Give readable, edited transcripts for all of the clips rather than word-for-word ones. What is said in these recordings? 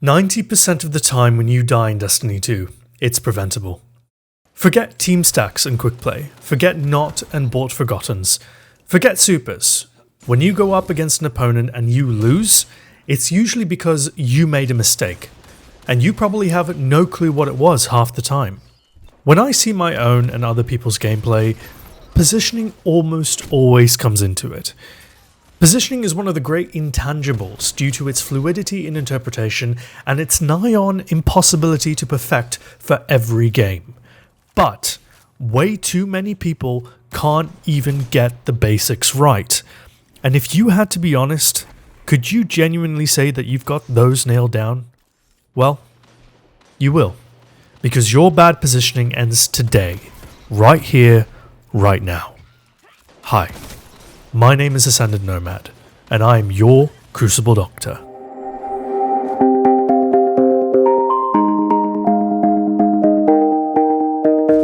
90% of the time when you die in Destiny 2, it's preventable. Forget team stacks and quick play, forget not and bought forgottens, forget supers. When you go up against an opponent and you lose, it's usually because you made a mistake, and you probably have no clue what it was half the time. When I see my own and other people's gameplay, positioning almost always comes into it. Positioning is one of the great intangibles due to its fluidity in interpretation and its nigh-on impossibility to perfect for every game. But way too many people can't even get the basics right. And if you had to be honest, could you genuinely say that you've got those nailed down? Well, you will. Because your bad positioning ends today, right here, right now. Hi. My name is Ascendant Nomad, and I am your Crucible Doctor.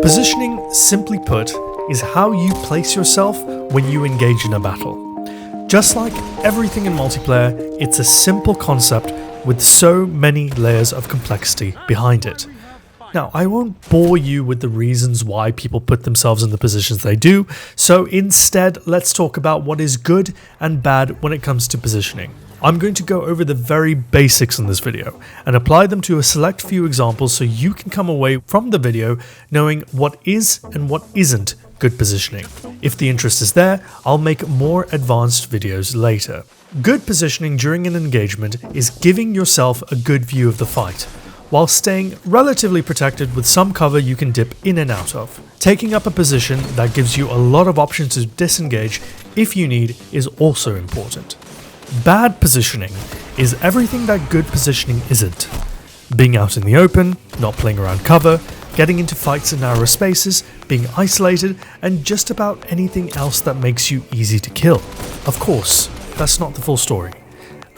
Positioning, simply put, is how you place yourself when you engage in a battle. Just like everything in multiplayer, it's a simple concept with so many layers of complexity behind it. Now, I won't bore you with the reasons why people put themselves in the positions they do, so instead let's talk about what is good and bad when it comes to positioning. I'm going to go over the very basics in this video and apply them to a select few examples so you can come away from the video knowing what is and what isn't good positioning. If the interest is there, I'll make more advanced videos later. Good positioning during an engagement is giving yourself a good view of the fight, while staying relatively protected with some cover you can dip in and out of. Taking up a position that gives you a lot of options to disengage if you need is also important. Bad positioning is everything that good positioning isn't. Being out in the open, not playing around cover, getting into fights in narrow spaces, being isolated, and just about anything else that makes you easy to kill. Of course, that's not the full story.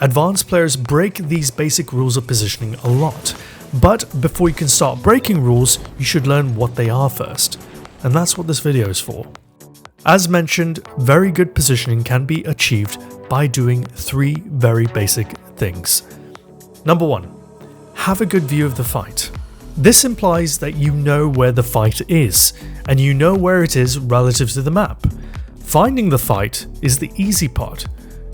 Advanced players break these basic rules of positioning a lot. But before you can start breaking rules, you should learn what they are first. And that's what this video is for. As mentioned, very good positioning can be achieved by doing three very basic things. Number one, have a good view of the fight. This implies that you know where the fight is, and you know where it is relative to the map. Finding the fight is the easy part.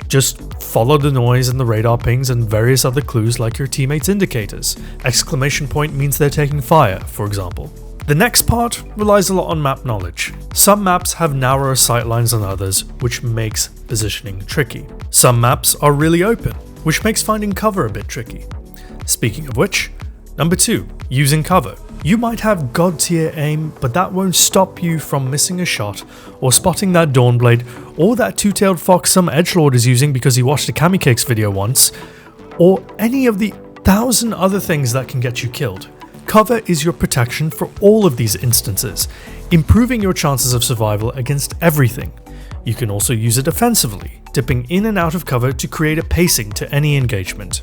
Just follow the noise and the radar pings and various other clues like your teammates' indicators. Exclamation point means they're taking fire, for example. The next part relies a lot on map knowledge. Some maps have narrower sightlines than others, which makes positioning tricky. Some maps are really open, which makes finding cover a bit tricky. Speaking of which, number two, using cover. You might have god tier aim, but that won't stop you from missing a shot, or spotting that Dawnblade, or that two-tailed fox some edgelord is using because he watched a Kamikakes video once, or any of the 1,000 other things that can get you killed. Cover is your protection for all of these instances, improving your chances of survival against everything. You can also use it offensively, dipping in and out of cover to create a pacing to any engagement.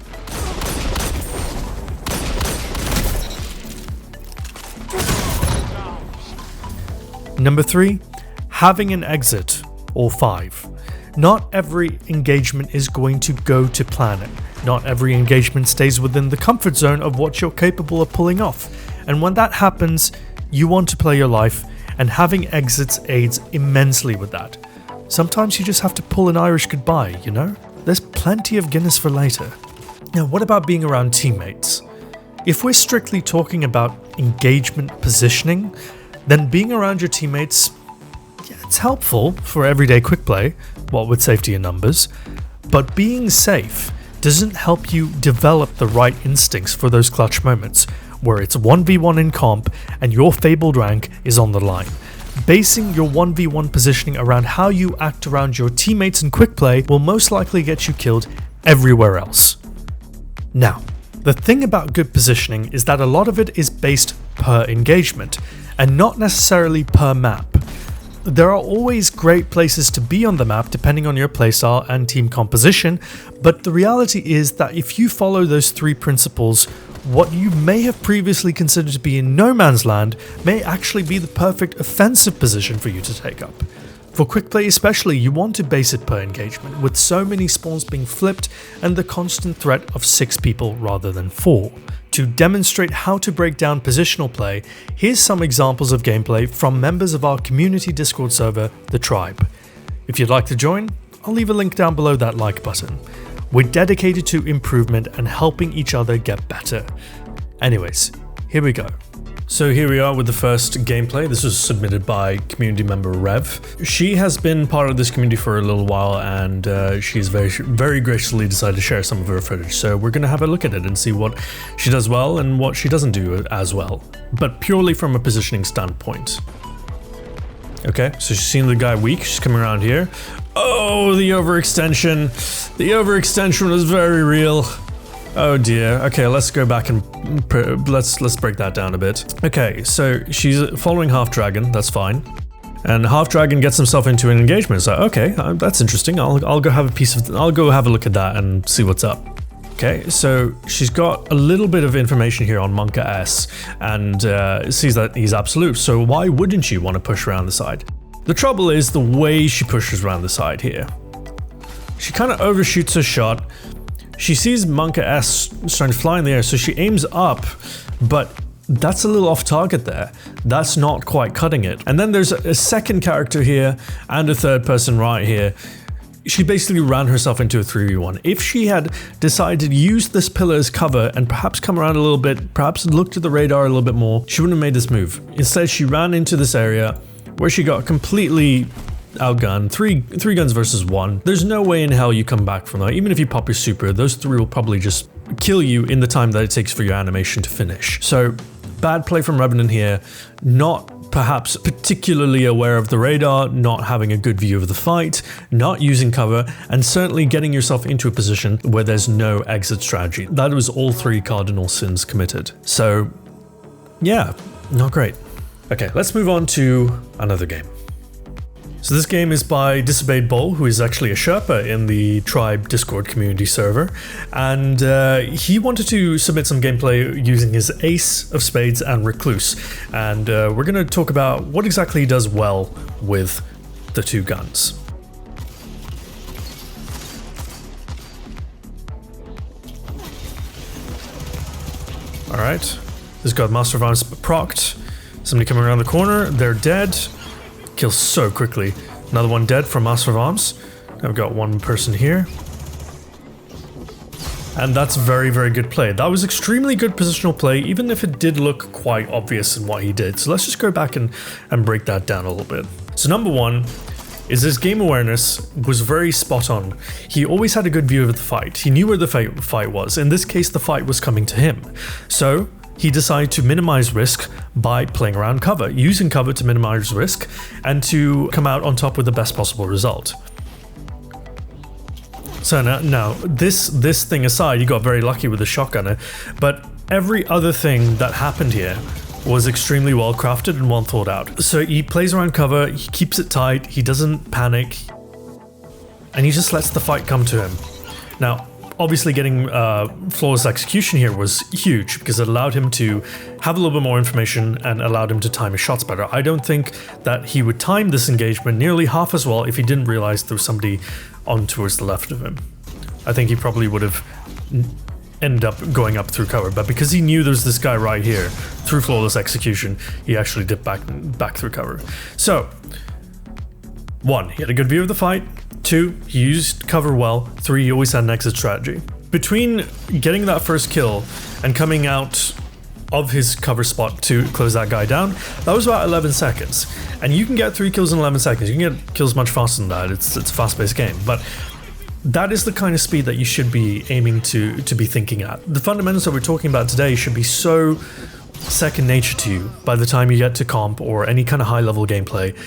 Number three, having an exit, or 5. Not every engagement is going to go to plan. Not every engagement stays within the comfort zone of what you're capable of pulling off. And when that happens, you want to play your life, and having exits aids immensely with that. Sometimes you just have to pull an Irish goodbye, you know? There's plenty of Guinness for later. Now, what about being around teammates? If we're strictly talking about engagement positioning, then being around your teammates, yeah, it's helpful for everyday quick play, what with safety in numbers, but being safe doesn't help you develop the right instincts for those clutch moments, where it's 1v1 in comp and your fabled rank is on the line. Basing your 1v1 positioning around how you act around your teammates in quick play will most likely get you killed everywhere else. Now, the thing about good positioning is that a lot of it is based per engagement, and not necessarily per map. There are always great places to be on the map depending on your playstyle and team composition, but the reality is that if you follow those three principles, what you may have previously considered to be in no man's land may actually be the perfect offensive position for you to take up. For quick play especially, you want to base it per engagement, with so many spawns being flipped and the constant threat of 6 people rather than 4. To demonstrate how to break down positional play, here's some examples of gameplay from members of our community Discord server, The Tribe. If you'd like to join, I'll leave a link down below that like button. We're dedicated to improvement and helping each other get better. Anyways, here we go. So here we are with the first gameplay. This was submitted by community member Rev. She has been part of this community for a little while, and she's very graciously decided to share some of her footage. So we're going to have a look at it and see what she does well and what she doesn't do as well, but purely from a positioning standpoint. Okay, so she's seen the guy weak. She's coming around here. Oh, the overextension. The overextension was very real. Oh dear. Okay, let's go back and let's break that down a bit. Okay, so she's following Half Dragon. That's fine. And Half Dragon gets himself into an engagement. So okay, that's interesting. I'll go have a I'll go have a look at that and see what's up. Okay, so she's got a little bit of information here on Monka S and sees that he's absolute. So why wouldn't you want to push around the side? The trouble is the way she pushes around the side here. She kind of overshoots her shot. She sees Monka S starting to fly in the air, so she aims up, but that's a little off target there. That's not quite cutting it. And then there's a second character here and a third person right here. She basically ran herself into a 3v1. If she had decided to use this pillar as cover and perhaps come around a little bit, perhaps looked at the radar a little bit more, she wouldn't have made this move. Instead, she ran into this area where she got completely outgunned, three guns versus 1. There's no way in hell you come back from that. Even if you pop your super, those 3 will probably just kill you in the time that it takes for your animation to finish. So bad play from Revenant here, not perhaps particularly aware of the radar, not having a good view of the fight, not using cover, and certainly getting yourself into a position where there's no exit strategy. That was all 3 cardinal sins committed. So yeah, not great. Okay, let's move on to another game. So this game is by Disobeyed Bull, who is actually a Sherpa in the Tribe Discord community server, and he wanted to submit some gameplay using his Ace of Spades and Recluse, and we're going to talk about what exactly he does well with the 2 guns. Alright, this got Master of Arms procced, somebody coming around the corner, they're dead. Kills so quickly. Another one dead from Master of Arms. I've got one person here. And that's very good play. That was extremely good positional play, even if it did look quite obvious in what he did. So let's just go back and break that down a little bit. So number 1 is his game awareness was very spot on. He always had a good view of the fight. He knew where the fight was. In this case, the fight was coming to him. So he decided to minimize risk by playing around cover, using cover to minimize risk and to come out on top with the best possible result. So now this thing aside, he got very lucky with the shotgunner, but every other thing that happened here was extremely well crafted and well thought out. So he plays around cover, he keeps it tight, he doesn't panic, and he just lets the fight come to him. Now, obviously getting flawless execution here was huge because it allowed him to have a little bit more information and allowed him to time his shots better. I don't think that he would time this engagement nearly half as well if he didn't realize there was somebody on towards the left of him. I think he probably would have ended up going up through cover, but because he knew there's this guy right here, through flawless execution, he actually dipped back through cover. So, 1, he had a good view of the fight. 2, he used cover well. 3, he always had an exit strategy. Between getting that first kill and coming out of his cover spot to close that guy down, that was about 11 seconds. And you can get 3 kills in 11 seconds. You can get kills much faster than that. It's a fast-paced game. But that is the kind of speed that you should be aiming to be thinking at. The fundamentals that we're talking about today should be so second nature to you by the time you get to comp or any kind of high-level gameplay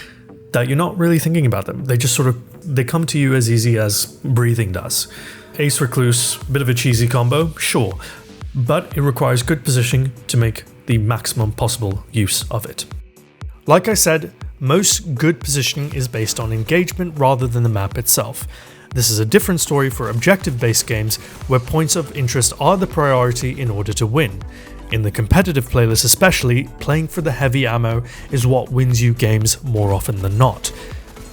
that you're not really thinking about them. They just they come to you as easy as breathing does. Ace Recluse, bit of a cheesy combo, sure, but it requires good positioning to make the maximum possible use of it. Like I said, most good positioning is based on engagement rather than the map itself. This is a different story for objective-based games where points of interest are the priority in order to win. In the competitive playlist especially, playing for the heavy ammo is what wins you games more often than not.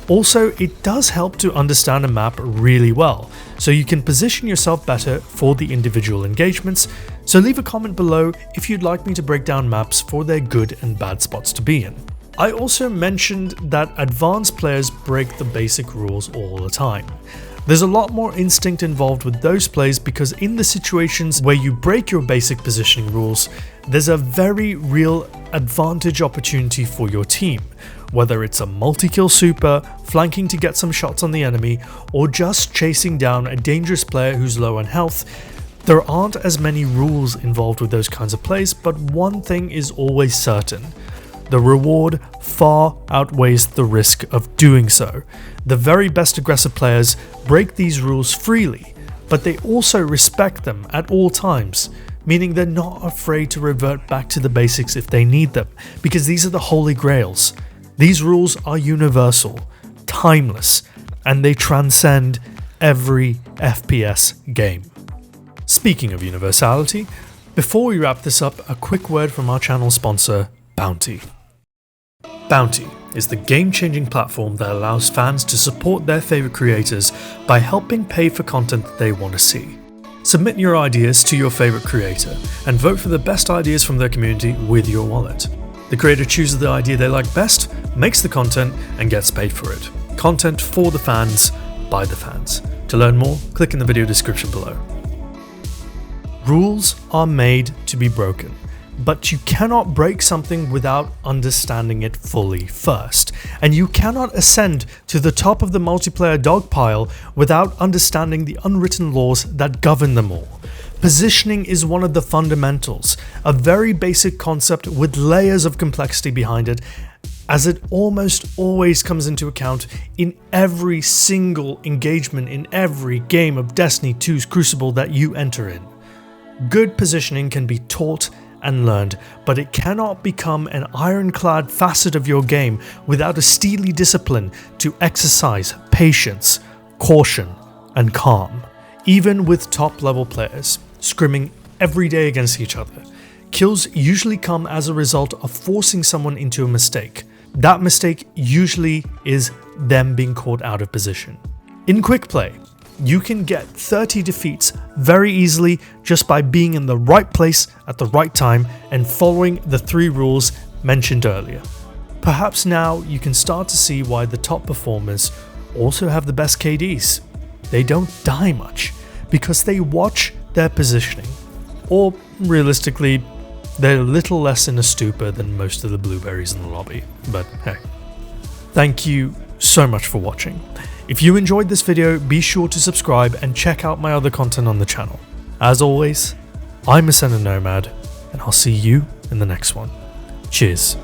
Also, it does help to understand a map really well, so you can position yourself better for the individual engagements. So leave a comment below if you'd like me to break down maps for their good and bad spots to be in. I also mentioned that advanced players break the basic rules all the time. There's a lot more instinct involved with those plays because in the situations where you break your basic positioning rules, there's a very real advantage opportunity for your team. Whether it's a multi-kill super, flanking to get some shots on the enemy, or just chasing down a dangerous player who's low on health, there aren't as many rules involved with those kinds of plays, but one thing is always certain. The reward far outweighs the risk of doing so. The very best aggressive players break these rules freely, but they also respect them at all times, meaning they're not afraid to revert back to the basics if they need them, because these are the holy grails. These rules are universal, timeless, and they transcend every FPS game. Speaking of universality, before we wrap this up, a quick word from our channel sponsor, Bounty. Bounty is the game-changing platform that allows fans to support their favorite creators by helping pay for content that they want to see. Submit your ideas to your favorite creator and vote for the best ideas from their community with your wallet. The creator chooses the idea they like best, makes the content, and gets paid for it. Content for the fans, by the fans. To learn more, click in the video description below. Rules are made to be broken, but you cannot break something without understanding it fully first, and you cannot ascend to the top of the multiplayer dog pile without understanding the unwritten laws that govern them all. Positioning is one of the fundamentals, a very basic concept with layers of complexity behind it, as it almost always comes into account in every single engagement in every game of Destiny 2's Crucible that you enter in. Good positioning can be taught and learned, but it cannot become an ironclad facet of your game without a steely discipline to exercise patience, caution, and calm. Even with top-level players, scrimming every day against each other, kills usually come as a result of forcing someone into a mistake. That mistake usually is them being caught out of position. In quick play, you can get 30 defeats very easily just by being in the right place at the right time and following the 3 rules mentioned earlier. Perhaps now you can start to see why the top performers also have the best KDs. They don't die much because they watch their positioning, or realistically, they're a little less in a stupor than most of the blueberries in the lobby, but hey. Thank you so much for watching. If you enjoyed this video, be sure to subscribe and check out my other content on the channel. As always, I'm Ascendant Nomad, and I'll see you in the next one. Cheers.